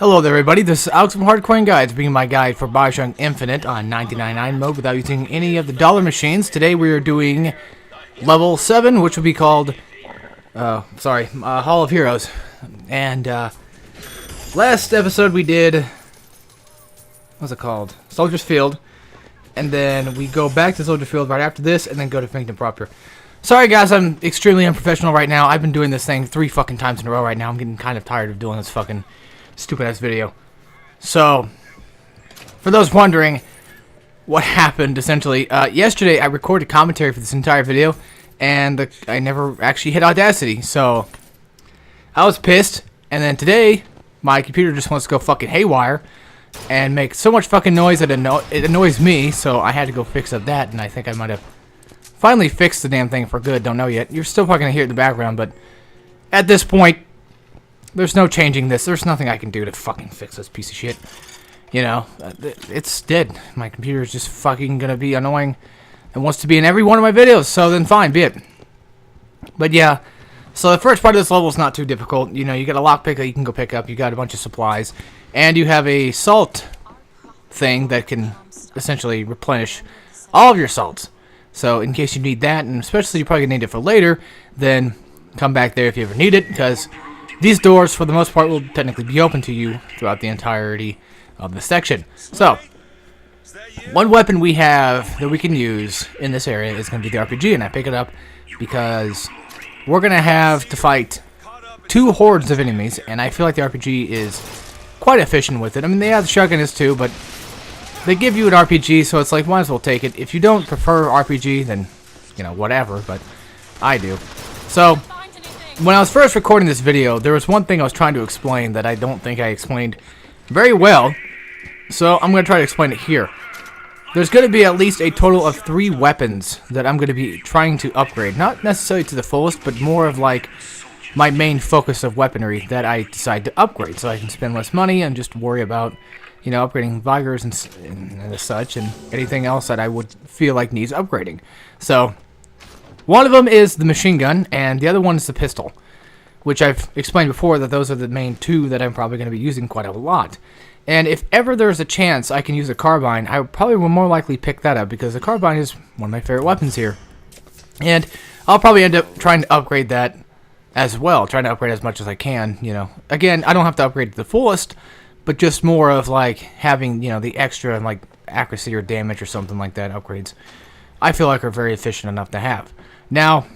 Hello there everybody, this is Alex from Hardcorian Guides, bringing my guide for BioShock Infinite on 1999 mode without using any of the dollar machines. Today we are doing level 7, which will be called, Hall of Heroes. And, last episode we did, what's it called? Soldier's Field. And then we go back to Soldier's Field right after this, and then go to Finkton Proctor. Sorry guys, I'm extremely unprofessional right now. I've been doing this thing 3 fucking times in a row right now. I'm getting kind of tired of doing this fucking stupid ass video. So, for those wondering what happened, essentially, yesterday I recorded commentary for this entire video, and I never actually hit Audacity, so I was pissed. And then today, my computer just wants to go fucking haywire and make so much fucking noise that it annoys me, so I had to go fix up that, and I think I might have finally fixed the damn thing for good. Don't know yet. You're still probably gonna hear it in the background, but at this point, there's no changing this. There's nothing I can do to fucking fix this piece of shit. You know, it's dead. My computer is just fucking gonna be annoying and wants to be in every one of my videos, so then fine, be it. But yeah, so the first part of this level is not too difficult. You know, you got a lockpick that you can go pick up, you got a bunch of supplies, and you have a salt thing that can essentially replenish all of your salts. So in case you need that, and especially you're probably gonna need it for later, then come back there if you ever need it, because these doors, for the most part, will technically be open to you throughout the entirety of the section. So, one weapon we have that we can use in this area is going to be the RPG, and I pick it up because we're going to have to fight 2 hordes of enemies, and I feel like the RPG is quite efficient with it. I mean, they have the shotgunners too, but they give you an RPG, so it's like, might as well take it. If you don't prefer RPG, then, you know, whatever, but I do. So, when I was first recording this video, there was one thing I was trying to explain that I don't think I explained very well, so I'm going to try to explain it here. There's going to be at least a total of 3 weapons that I'm going to be trying to upgrade. Not necessarily to the fullest, but more of like my main focus of weaponry that I decide to upgrade, so I can spend less money and just worry about, you know, upgrading Vigors and such, and anything else that I would feel like needs upgrading. So, one of them is the machine gun, and the other one is the pistol, which I've explained before that those are the main 2 that I'm probably going to be using quite a lot. And if ever there's a chance I can use a carbine, I probably will more likely pick that up, because the carbine is one of my favorite weapons here. And I'll probably end up trying to upgrade that as well, trying to upgrade as much as I can, you know. Again, I don't have to upgrade to the fullest, but just more of like having, you know, the extra like accuracy or damage or something like that upgrades, I feel like are very efficient enough to have. Now,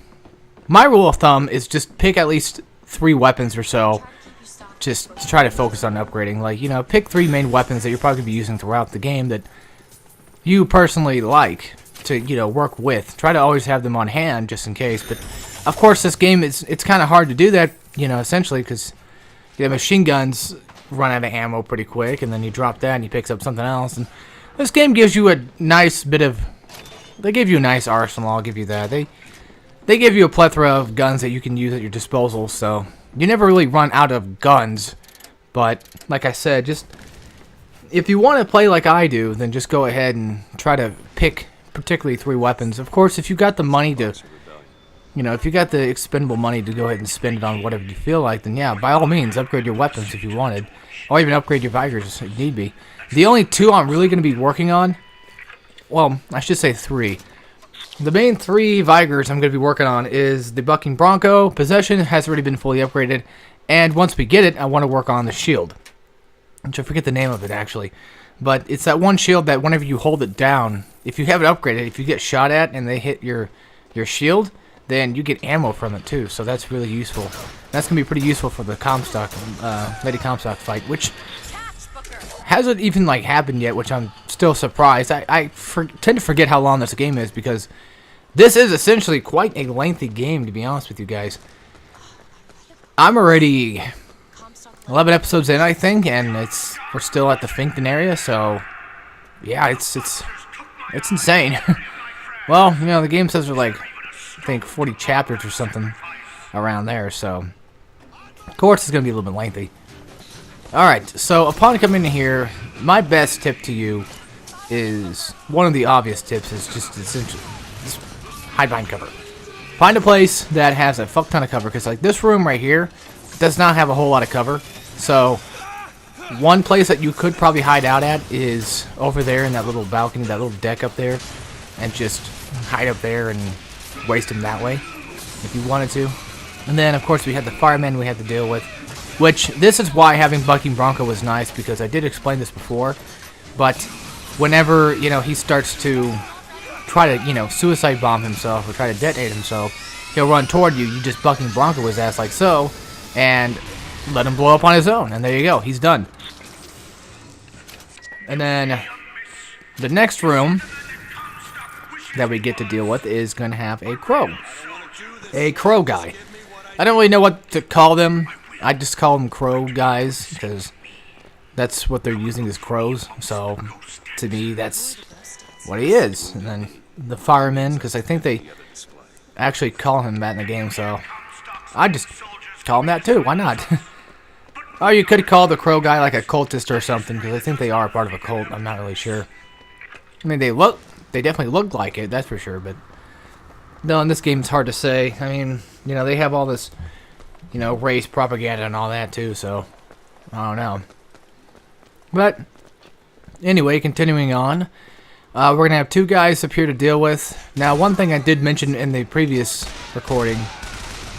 my rule of thumb is just pick at least 3 weapons or so, just to try to focus on upgrading. Like, you know, pick 3 main weapons that you're probably going to be using throughout the game that you personally like to, you know, work with. Try to always have them on hand just in case. But, of course, this game, it's kind of hard to do that, you know, essentially, because machine guns run out of ammo pretty quick, and then you drop that and you pick up something else. And this game gives you a nice bit of... They give you a nice arsenal, I'll give you that. They give you a plethora of guns that you can use at your disposal, so you never really run out of guns. But, like I said, just if you want to play like I do, then just go ahead and try to pick particularly 3 weapons. Of course, if you got the money to, you know, if you got the expendable money to go ahead and spend it on whatever you feel like, then yeah, by all means, upgrade your weapons if you wanted. Or even upgrade your Vigors if need be. The only 2 I'm really going to be working on, well, I should say 3. The main 3 Vigors I'm going to be working on is the Bucking Bronco. Possession has already been fully upgraded, and once we get it, I want to work on the shield, which I forget the name of it actually, but it's that one shield that whenever you hold it down, if you have it upgraded, if you get shot at and they hit your shield, then you get ammo from it too, so that's really useful. That's going to be pretty useful for the Comstock, Lady Comstock fight, which hasn't even like happened yet, which I'm still surprised. I tend to forget how long this game is, because this is essentially quite a lengthy game, to be honest with you guys. I'm already 11 episodes in, I think, and we're still at the Finkton area, so yeah, it's insane. Well, you know, the game says there's like, I think 40 chapters or something around there, so of course it's gonna be a little bit lengthy. Alright, so upon coming in here, my best tip to you is, one of the obvious tips is just essentially, just hide behind cover. Find a place that has a fuck ton of cover, because like this room right here does not have a whole lot of cover. So One place that you could probably hide out at is over there in that little balcony, that little deck up there, and just hide up there and waste them that way, if you wanted to. And then, of course, we had the firemen we had to deal with, which this is why having Bucking Bronco was nice, because I did explain this before, but whenever, you know, he starts to try to, you know, suicide bomb himself or try to detonate himself, he'll run toward you. You just Bucking Bronco his ass like so, and let him blow up on his own, and there you go, he's done. And then the next room that we get to deal with is going to have a crow. A crow guy. I don't really know what to call them. I just call them crow guys because that's what they're using is crows. So to me, that's what he is. And then the fireman, because I think they actually call him that in the game. So I just call him that too. Why not? Or you could call the crow guy like a cultist or something, because I think they are part of a cult. I'm not really sure. I mean, they definitely look like it, that's for sure, but no, in this game it's hard to say. I mean, you know, they have all this, you know, race propaganda and all that too, so I don't know. But anyway, continuing on, we're going to have two guys up here to deal with. Now, one thing I did mention in the previous recording,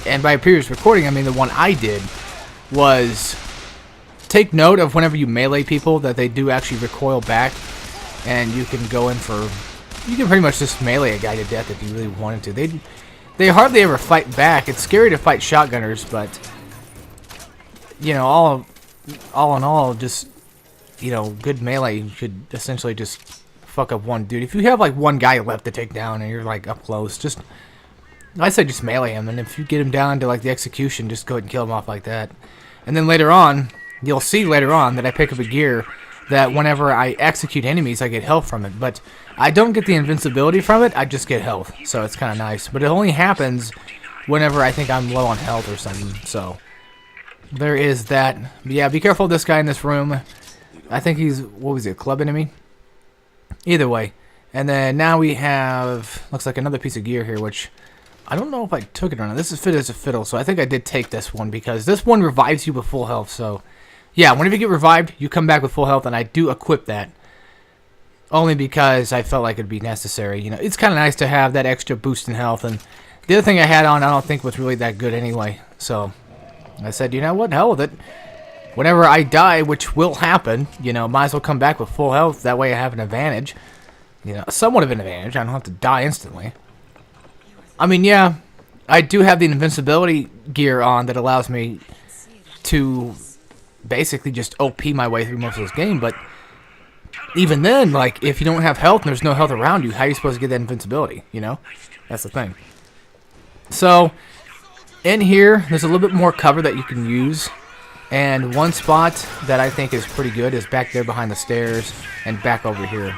and by previous recording, I mean the one I did, was take note of whenever you melee people that they do actually recoil back, and you can go in for, you can pretty much just melee a guy to death if you really wanted to. They hardly ever fight back. It's scary to fight shotgunners, but you know, all in all, just, you know, good melee could essentially just fuck up one dude. If you have like one guy left to take down and you're like up close, just, I say just melee him, and if you get him down to like the execution, just go ahead and kill him off like that. And then later on, you'll see later on that I pick up a gear that whenever I execute enemies, I get health from it. But I don't get the invincibility from it, I just get health. So it's kind of nice. But it only happens whenever I think I'm low on health or something. So there is that. But yeah, be careful of this guy in this room. I think he's, what was it, a club enemy? Either way. And then now we have, looks like another piece of gear here, which I don't know if I took it or not. This is fit as a fiddle, so I think I did take this one because this one revives you with full health. So, yeah, whenever you get revived, you come back with full health, and I do equip that. Only because I felt like it'd be necessary. You know, it's kind of nice to have that extra boost in health. And the other thing I had on, I don't think was really that good anyway. So, I said, you know what, hell with it. Whenever I die, which will happen, you know, might as well come back with full health. That way I have an advantage. You know, somewhat of an advantage. I don't have to die instantly. I mean, yeah, I do have the invincibility gear on that allows me to basically just OP my way through most of this game, but even then, like, if you don't have health and there's no health around you, how are you supposed to get that invincibility, you know? That's the thing. So, in here, there's a little bit more cover that you can use, and one spot that I think is pretty good is back there behind the stairs and back over here.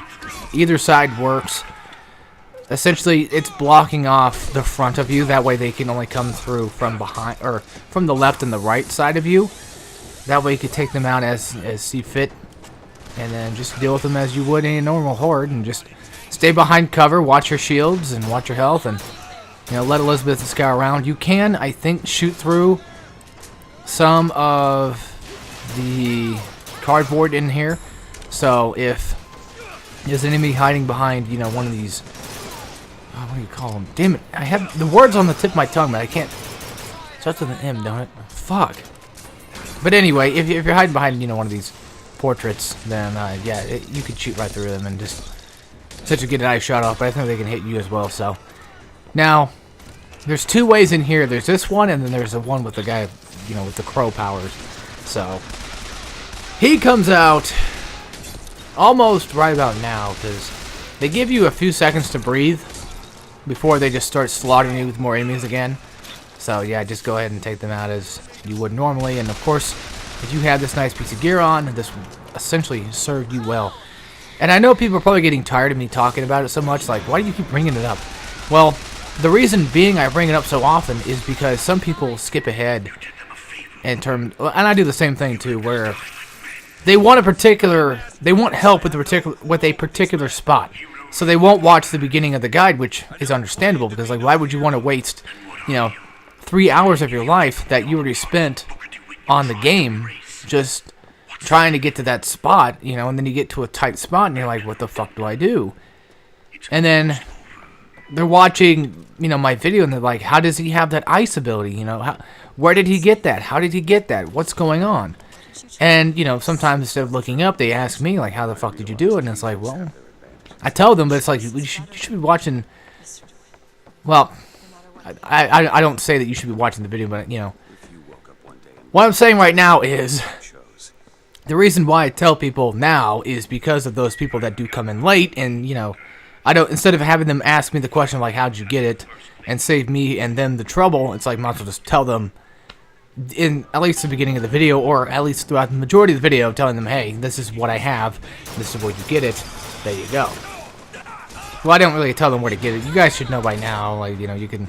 Either side works. Essentially, it's blocking off the front of you. That way they can only come through from behind, or from the left and the right side of you. That way you can take them out as see fit. And then just deal with them as you would in a normal horde. And just stay behind cover, watch your shields, and watch your health. And, you know, let Elizabeth scour around. You can, I think, shoot through some of the cardboard in here. So if there's an enemy hiding behind, you know, one of these, what do you call them? Damn it, I have the words on the tip of my tongue, but I can't. Starts with an M, don't it? Fuck. But anyway, if you're hiding behind, you know, one of these portraits, then yeah, you could shoot right through them and just such a get an eye shot off. But I think they can hit you as well. So now there's two ways in here. There's this one, and then there's the one with the guy, you know, with the crow powers. So he comes out almost right about now because they give you a few seconds to breathe before they just start slaughtering you with more enemies again. So yeah, just go ahead and take them out as you would normally. And of course, if you have this nice piece of gear on, this will essentially serve you well. And I know people are probably getting tired of me talking about it so much, like, why do you keep bringing it up? Well, the reason being I bring it up so often is because some people skip ahead in terms, and I do the same thing too, where they want help with a particular spot. So they won't watch the beginning of the guide, which is understandable, because, like, why would you want to waste, you know, 3 hours of your life that you already spent on the game just trying to get to that spot, you know, and then you get to a tight spot and you're like, what the fuck do I do? And then they're watching, you know, my video and they're like, how does he have that ice ability? You know, where did he get that? How did he get that? What's going on? And, you know, sometimes instead of looking up, they ask me, like, how the fuck did you do it? And it's like, well, I tell them, but it's like, you should be watching, well, I don't say that you should be watching the video, but, you know, what I'm saying right now is, the reason why I tell people now is because of those people that do come in late, and, you know, I don't, instead of having them ask me the question, like, how'd you get it, and save me and them the trouble, it's like, might as well just tell them, in at least the beginning of the video, or at least throughout the majority of the video, telling them, hey, this is what I have, this is where you get it, there you go. Well, I don't really tell them where to get it. You guys should know by now, like, you know, you can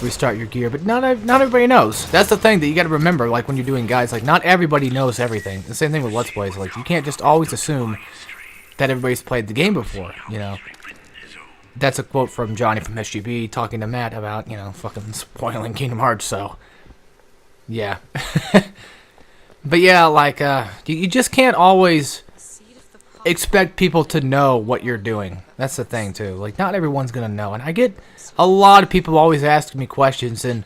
restart your gear, but not everybody knows. That's the thing that you gotta remember, like, when you're doing guides, like, not everybody knows everything. The same thing with Let's Plays, like, you can't just always assume that everybody's played the game before, you know. That's a quote from Johnny from SGB talking to Matt about, you know, fucking spoiling Kingdom Hearts, so... yeah. But yeah, like, you just can't always expect people to know what you're doing. That's the thing, too. Like, not everyone's gonna know. And I get a lot of people always asking me questions, and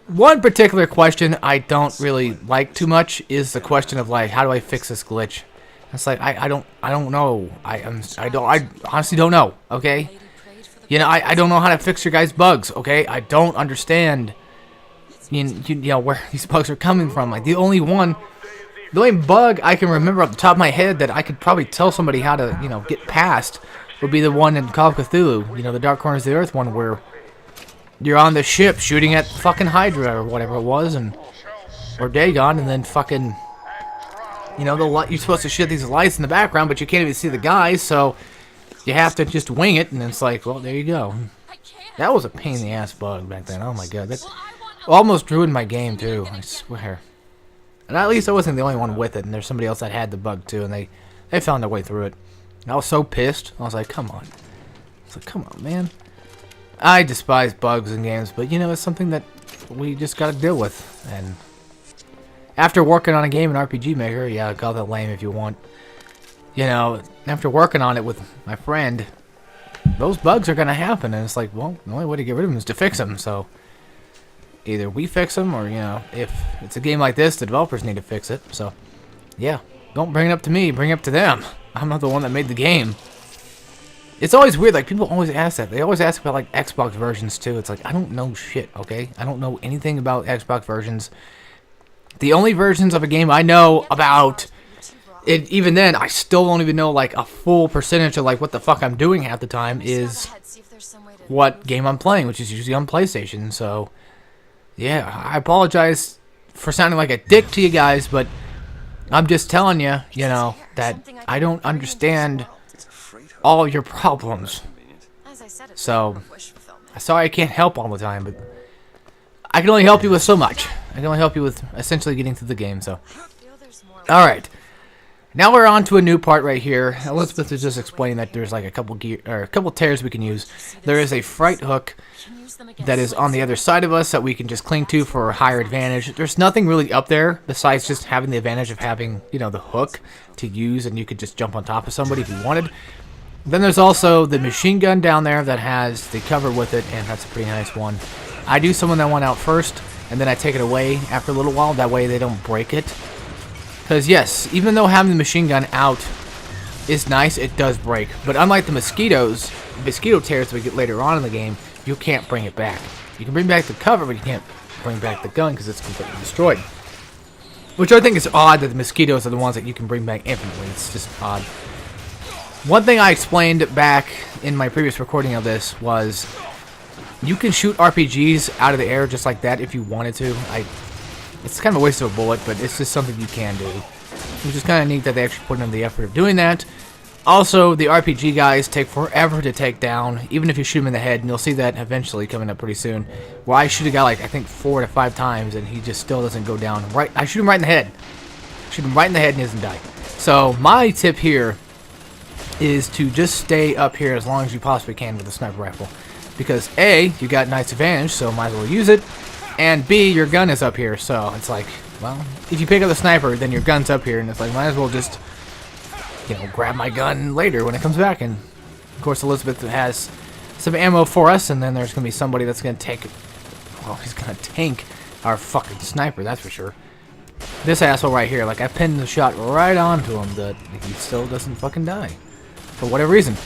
one particular question I don't really like too much is the question of, like, how do I fix this glitch? It's like, I don't know. I honestly don't know, okay? You know, I don't know how to fix your guys' bugs, okay? I don't understand... You know, where these bugs are coming from. Like, the only bug I can remember off the top of my head that I could probably tell somebody how to, you know, get past would be the one in Call of Cthulhu, you know, the Dark Corners of the Earth one, where you're on the ship shooting at fucking Hydra or whatever it was, or Dagon, and then fucking, you know, you're supposed to shoot these lights in the background, but you can't even see the guys, so you have to just wing it, and it's like, well, there you go. That was a pain in the ass bug back then. Oh my god, that almost ruined my game too, I swear. And at least I wasn't the only one with it, and there's somebody else that had the bug too, and they found their way through it. And I was so pissed. I was like, come on. It's like, come on, man. I despise bugs in games, but you know, it's something that we just gotta deal with. And after working on a game in RPG Maker, yeah, call that lame if you want. You know, after working on it with my friend, those bugs are gonna happen, and it's like, well, the only way to get rid of them is to fix them, so... either we fix them, or, you know, if it's a game like this, the developers need to fix it. So, yeah, don't bring it up to me, bring it up to them. I'm not the one that made the game. It's always weird, like, people always ask that. They always ask about, like, Xbox versions, too. It's like, I don't know shit, okay? I don't know anything about Xbox versions. The only versions of a game I know about, even then, I still don't even know, like, a full percentage of, like, what the fuck I'm doing half the time is what game I'm playing, which is usually on PlayStation, so... yeah, I apologize for sounding like a dick to you guys, but I'm just telling you, you know, that I don't understand all of your problems. So, sorry I can't help all the time, but I can only help you with so much. I can only help you with essentially getting through the game, so. Alright. Now we're on to a new part right here. Elizabeth is just explaining that there's like a couple tears we can use. There is a fright hook that is on the other side of us that we can just cling to for a higher advantage. There's nothing really up there besides just having the advantage of having, you know, the hook to use, and you could just jump on top of somebody if you wanted. Then there's also the machine gun down there that has the cover with it, and that's a pretty nice one. I do summon that one out first, and then I take it away after a little while. That way they don't break it. Because yes, even though having the machine gun out is nice, it does break. But unlike the mosquito tears that we get later on in the game, you can't bring it back. You can bring back the cover, but you can't bring back the gun because it's completely destroyed. Which I think is odd that the mosquitoes are the ones that you can bring back infinitely. It's just odd. One thing I explained back in my previous recording of this was you can shoot RPGs out of the air just like that if you wanted to. It's kind of a waste of a bullet, but it's just something you can do. Which is kind of neat that they actually put in the effort of doing that. Also, the RPG guys take forever to take down, even if you shoot him in the head, and you'll see that eventually coming up pretty soon. Where I shoot a guy like, I think 4 to 5 times, and he just still doesn't go down. I shoot him right in the head. Shoot him right in the head and he doesn't die. So, my tip here is to just stay up here as long as you possibly can with a sniper rifle. Because A, you got nice advantage, so might as well use it. And B, your gun is up here, so it's like, well, if you pick up the sniper, then your gun's up here, and it's like, might as well just, you know, grab my gun later when it comes back. And of course, Elizabeth has some ammo for us, and then there's gonna be somebody that's gonna take, well, he's gonna tank our fucking sniper, that's for sure. This asshole right here, like, I pinned the shot right onto him, but he still doesn't fucking die for whatever reason.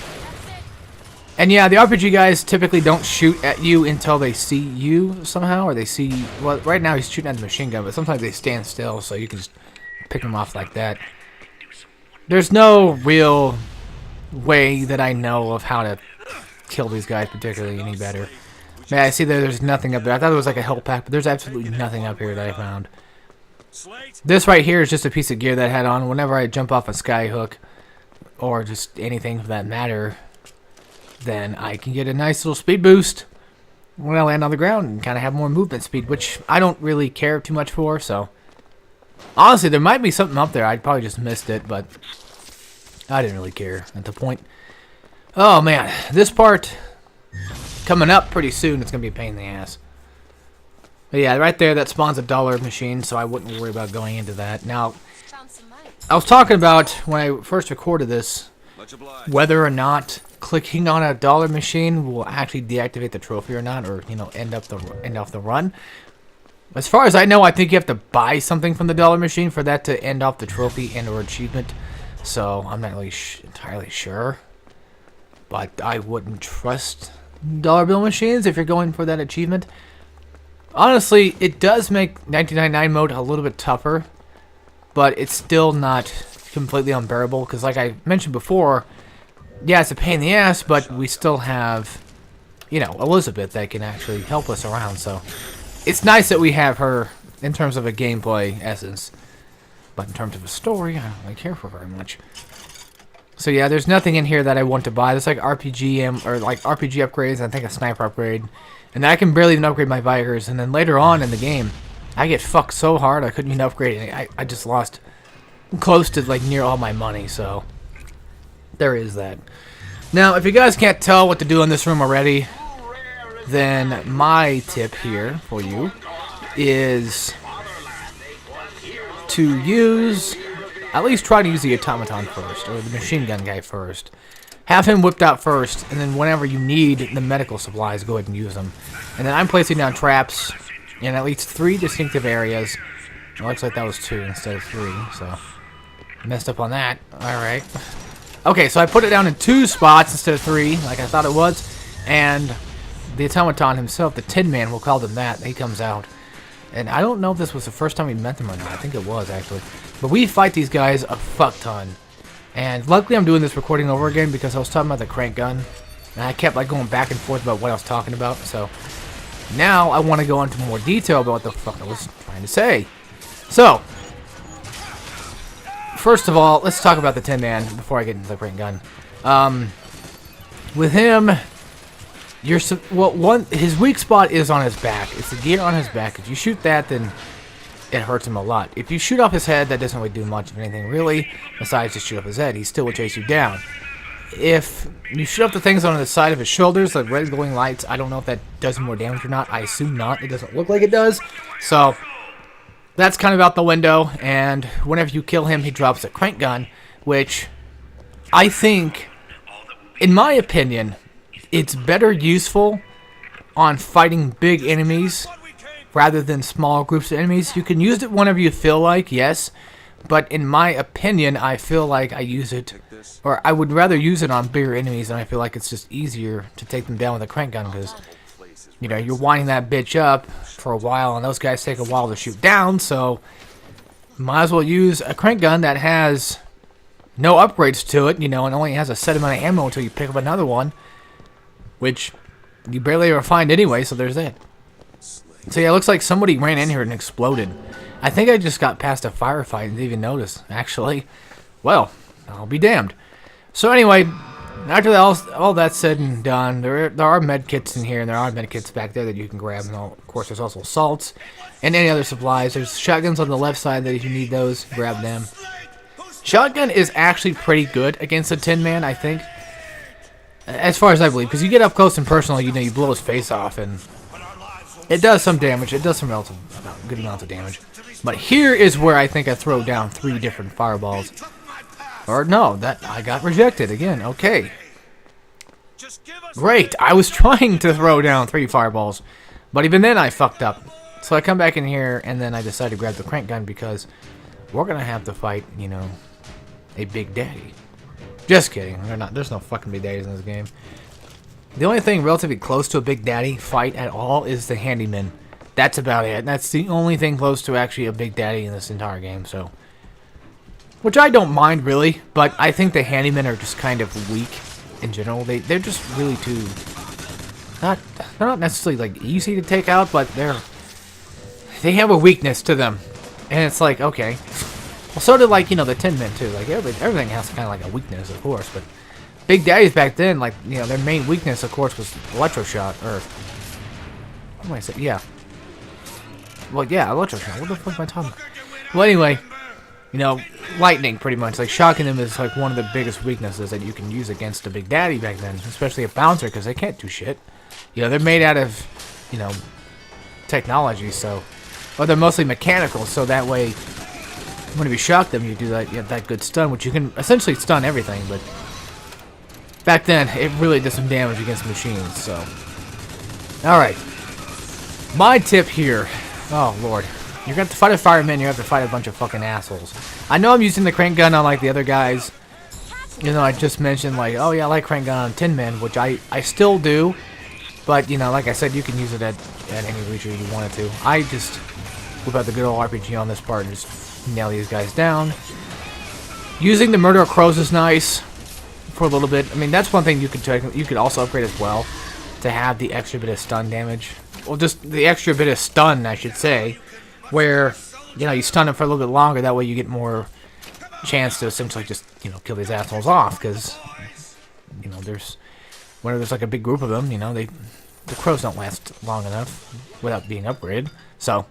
And yeah, the RPG guys typically don't shoot at you until they see you somehow, or they see, well, right now he's shooting at the machine gun, but sometimes they stand still, so you can just pick them off like that. There's no real way that I know of how to kill these guys particularly any better. Man, I see that there's nothing up there. I thought it was like a health pack, but there's absolutely nothing up here that I found. This right here is just a piece of gear that I had on whenever I jump off a skyhook, or just anything for that matter. Then I can get a nice little speed boost when I land on the ground and kind of have more movement speed, which I don't really care too much for, so. Honestly, there might be something up there. I probably just missed it, but I didn't really care at the point. Oh, man. This part coming up pretty soon. It's going to be a pain in the ass. But yeah, right there, that spawns a dollar machine, so I wouldn't worry about going into that. Now, I was talking about when I first recorded this, whether or not clicking on a dollar machine will actually deactivate the trophy or not, or, you know, end off the run. As far as I know, I think you have to buy something from the dollar machine for that to end off the trophy and or achievement. So I'm not really entirely sure, but I wouldn't trust dollar bill machines if you're going for that achievement. Honestly, it does make 1999 mode a little bit tougher, but it's still not completely unbearable, because like I mentioned before, yeah, it's a pain in the ass, but we still have, you know, Elizabeth that can actually help us around, so it's nice that we have her in terms of a gameplay essence, but in terms of a story, I don't really care for very much. So yeah, there's nothing in here that I want to buy. There's like RPG or like RPG upgrades, and I think a sniper upgrade, and I can barely even upgrade my Vikers. And then later on in the game, I get fucked so hard I couldn't even upgrade it. I just lost close to like near all my money. So there is that. Now, if you guys can't tell what to do in this room already, then my tip here for you is to use, at least try to use the automaton first, or the machine gun guy first. Have him whipped out first, and then whenever you need the medical supplies, go ahead and use them. And then I'm placing down traps in at least 3 distinctive areas. It looks like that was 2 instead of 3, so messed up on that. Alright. Okay, so I put it down in 2 spots instead of 3, like I thought it was. And the automaton himself, the Tin Man, we'll call him that, he comes out. And I don't know if this was the first time we met them or not. I think it was, actually. But we fight these guys a fuck ton. And luckily I'm doing this recording over again because I was talking about the crank gun. And I kept like going back and forth about what I was talking about. So now I want to go into more detail about what the fuck I was trying to say. So, first of all, let's talk about the Tin Man before I get into the crank gun. With him, his weak spot is on his back. It's the gear on his back. If you shoot that, then it hurts him a lot. If you shoot off his head, that doesn't really do much of anything, really, besides just shoot off his head. He still will chase you down. If you shoot off the things on the side of his shoulders, like red glowing lights, I don't know if that does more damage or not. I assume not. It doesn't look like it does. So, that's kind of out the window, and whenever you kill him, he drops a crank gun, which I think, in my opinion, it's better useful on fighting big enemies rather than small groups of enemies. You can use it whenever you feel like, yes, but in my opinion, I feel like I use it, or I would rather use it on bigger enemies, and I feel like it's just easier to take them down with a crank gun, because, you know, you're winding that bitch up for a while, and those guys take a while to shoot down, so might as well use a crank gun that has no upgrades to it, you know, and only has a set amount of ammo until you pick up another one, which you barely ever find anyway, so there's that. So yeah, it looks like somebody ran in here and exploded. I think I just got past a firefight and didn't even notice, actually. Well, I'll be damned. So anyway, after all that said and done, there are med kits in here, and there are med kits back there that you can grab. And of course, there's also salts and any other supplies. There's shotguns on the left side that if you need those, grab them. Shotgun is actually pretty good against the Tin Man, I think. As far as I believe, because you get up close and personal, you know, you blow his face off, and it does some damage. It does some relative good amounts of damage. But here is where I think I throw down 3 different fireballs. Or no, that I got rejected again. Okay. Great. I was trying to throw down 3 fireballs, but even then I fucked up. So I come back in here, and then I decide to grab the crank gun because we're gonna have to fight, you know, a Big Daddy. Just kidding. There's no fucking Big Daddies in this game. The only thing relatively close to a Big Daddy fight at all is the Handyman. That's about it. That's the only thing close to actually a Big Daddy in this entire game, so. Which I don't mind, really, but I think the Handymen are just kind of weak in general. They're just really too... they're not necessarily, like, easy to take out, but they have a weakness to them. And it's like, okay. Well, so did, like, you know, the Tin Men, too. Like, everything has kind of like a weakness, of course, but Big Daddies back then, like, you know, their main weakness, of course, was electroshock, or... what am I saying? Yeah. Well, yeah, electroshock. What the fuck am I talking about? Well, anyway, you know, lightning, pretty much. Like, shocking them is, like, one of the biggest weaknesses that you can use against a Big Daddy back then, especially a bouncer, because they can't do shit. You know, they're made out of, you know, technology, so... well, they're mostly mechanical, so that way, when you shock them, you do that, you have that good stun, which you can essentially stun everything, but... back then, it really did some damage against machines, so... alright. My tip here... oh, Lord. You're going to have to fight a fireman, you have to fight a bunch of fucking assholes. I know I'm using the crank gun on, like, the other guys. You know, I just mentioned, like, oh, yeah, I like crank gun on Tin Men, which I still do. But, you know, like I said, you can use it at any region you wanted to. I just whip out the good old RPG on this part and just nail these guys down. Using the Murder of Crows is nice for a little bit. I mean, that's one thing you could also upgrade as well, to have the extra bit of stun damage. Well, just the extra bit of stun, I should say, where, you know, you stun them for a little bit longer. That way you get more chance to essentially just, you know, kill these assholes off. Because, you know, whenever there's like a big group of them, you know, the crows don't last long enough without being upgraded. So,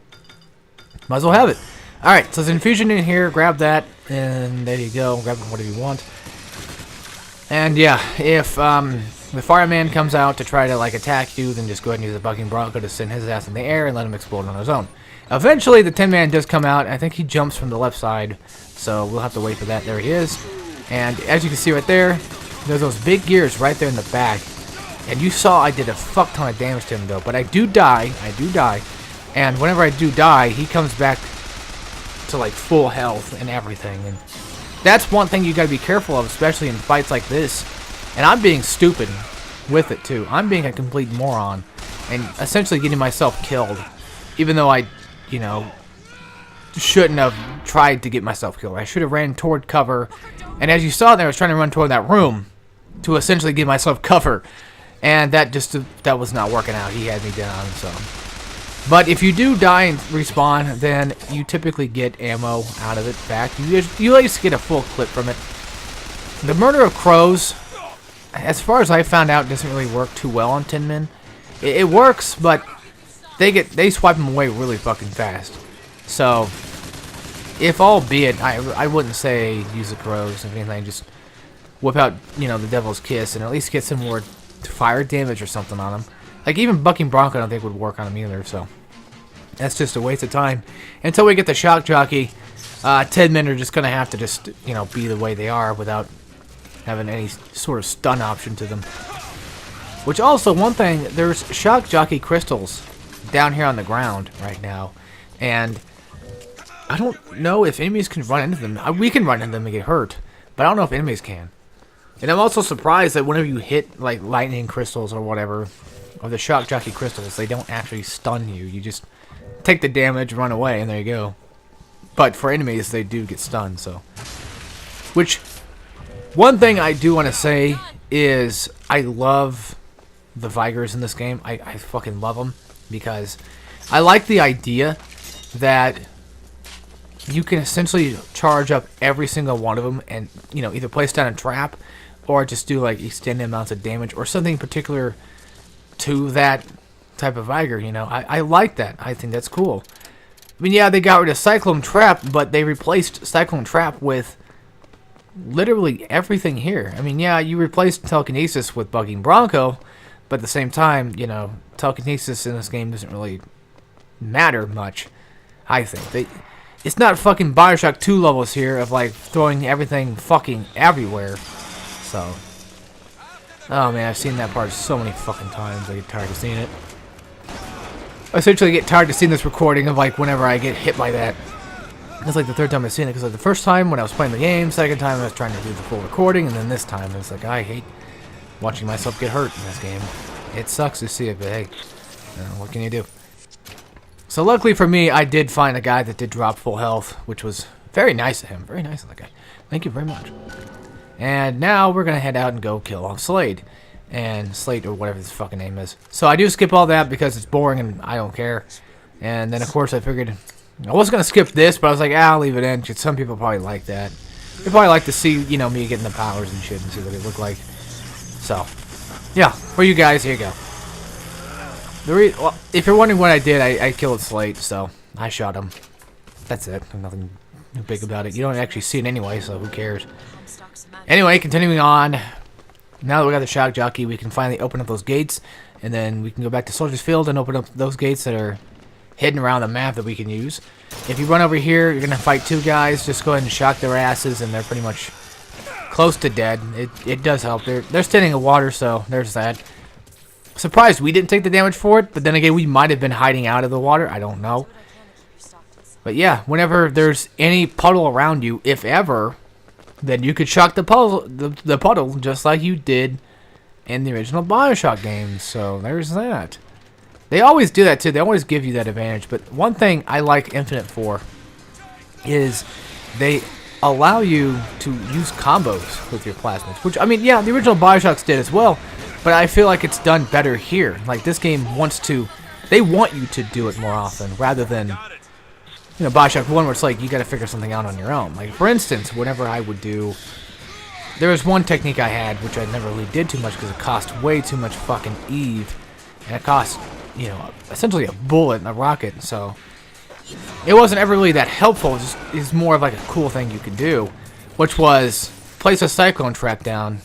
might as well have it. Alright, so there's an infusion in here. Grab that, and there you go. Grab whatever you want. And yeah, if the fireman comes out to try to, like, attack you, then just go ahead and use the bucking bronco to send his ass in the air and let him explode on his own. Eventually, the Tin Man does come out. I think he jumps from the left side, so we'll have to wait for that. There he is. And as you can see right there, there's those big gears right there in the back. And you saw I did a fuck ton of damage to him, though. But I do die. And whenever I do die, he comes back to, like, full health and everything. And that's one thing you gotta be careful of, especially in fights like this. And I'm being stupid with it, too. I'm being a complete moron and essentially getting myself killed. Even though I, you know, shouldn't have tried to get myself killed. I should have ran toward cover. And as you saw there, I was trying to run toward that room to essentially give myself cover. And that was not working out. He had me down, so... but if you do die and respawn, then you typically get ammo out of it back. You at least get a full clip from it. The Murder of Crows, as far as I found out, doesn't really work too well on Tin Men. It works, but they swipe them away really fucking fast. So, if albeit, I wouldn't say use the Crows. If anything, just whip out, you know, the Devil's Kiss and at least get some more fire damage or something on them. Like, even bucking bronco I don't think would work on them either, so that's just a waste of time. Until we get the shock jockey, Tin Men are just going to have to just, you know, be the way they are without having any sort of stun option to them. Which also, one thing, there's shock jockey crystals down here on the ground right now, and I don't know if enemies can run into them. We can run into them and get hurt, but I don't know if enemies can. And I'm also surprised that whenever you hit, like, lightning crystals or whatever, or the shock jockey crystals, they don't actually stun you. You just take the damage, run away, and there you go. But for enemies, they do get stunned, so. Which, one thing I do want to say is I love the Vigors in this game. I fucking love them, because I like the idea that you can essentially charge up every single one of them and, you know, either place down a trap or just do, like, extended amounts of damage or something particular to that type of Vigor, you know. I like that. I think that's cool. I mean, yeah, they got rid of Cyclone Trap, but they replaced Cyclone Trap with literally everything here. I mean, yeah, you replaced Telekinesis with Bucking Bronco, but at the same time, you know, Telekinesis in this game doesn't really matter much, I think. it's not fucking BioShock 2 levels here of like throwing everything fucking everywhere. So, oh man, I've seen that part so many fucking times. I get tired of seeing it. I essentially get tired of seeing this recording of like whenever I get hit by that. It's like the third time I've seen it, because like the first time when I was playing the game, second time I was trying to do the full recording, and then this time it's like I hate watching myself get hurt in this game. It sucks to see it, but hey, what can you do? So luckily for me, I did find a guy that did drop full health, which was very nice of him. Very nice of that guy. Thank you very much. And now we're gonna head out and go kill Slade. And Slate, or whatever his fucking name is. So I do skip all that because it's boring and I don't care. And then of course I figured I was gonna skip this, but I was like, I'll leave it in because some people probably like that. They probably like to see, you know, me getting the powers and shit and see what they look like. So, yeah, for you guys, here you go. Well, if you're wondering what I did, I killed Slate, so I shot him. That's it. Nothing big about it. You don't actually see it anyway, so who cares? Anyway, continuing on. Now that we got the shock jockey, we can finally open up those gates, and then we can go back to Soldier's Field and open up those gates that are hidden around the map that we can use. If you run over here, you're going to fight two guys. Just go ahead and shock their asses, and they're pretty much close to dead. It does help. They're standing in water, so there's that. Surprised we didn't take the damage for it, but then again, we might have been hiding out of the water. I don't know. But yeah, whenever there's any puddle around you, if ever, then you could shock the puddle just like you did in the original BioShock games. So there's that. They always do that too. They always give you that advantage. But one thing I like Infinite for is they allow you to use combos with your plasmids. Which, I mean, yeah, the original BioShocks did as well. But I feel like it's done better here. Like, this game wants to... They want you to do it more often rather than... You know, BioShock 1 where it's like, you gotta figure something out on your own. Like, for instance, whenever I would do... There was one technique I had, which I never really did too much because it cost way too much fucking Eve. And it cost, you know, essentially a bullet and a rocket, so... It wasn't ever really that helpful. It's more of like a cool thing you could do. Which was, place a cyclone trap down...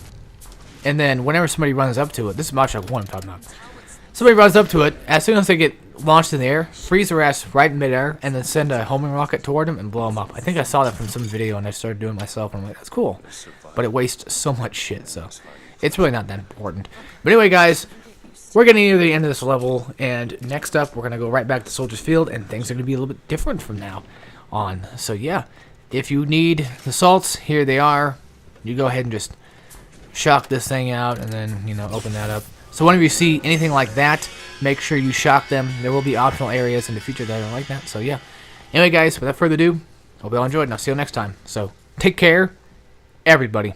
And then whenever somebody runs up to it, this is BioShock 1 I'm talking about. Somebody runs up to it, as soon as they get launched in the air, freeze their ass right in midair, and then send a homing rocket toward them and blow them up. I think I saw that from some video and I started doing it myself and I'm like, that's cool. But it wastes so much shit, so it's really not that important. But anyway, guys, we're getting near the end of this level, and next up we're going to go right back to Soldier's Field, and things are going to be a little bit different from now on. So yeah, if you need the salts, here they are. You go ahead and just... shock this thing out and then, you know, open that up. So whenever you see anything like that, make sure you shock them. There will be optional areas in the future that are like that. So yeah. Anyway, guys, without further ado, hope you all enjoyed, and I'll see you next time. So take care, everybody.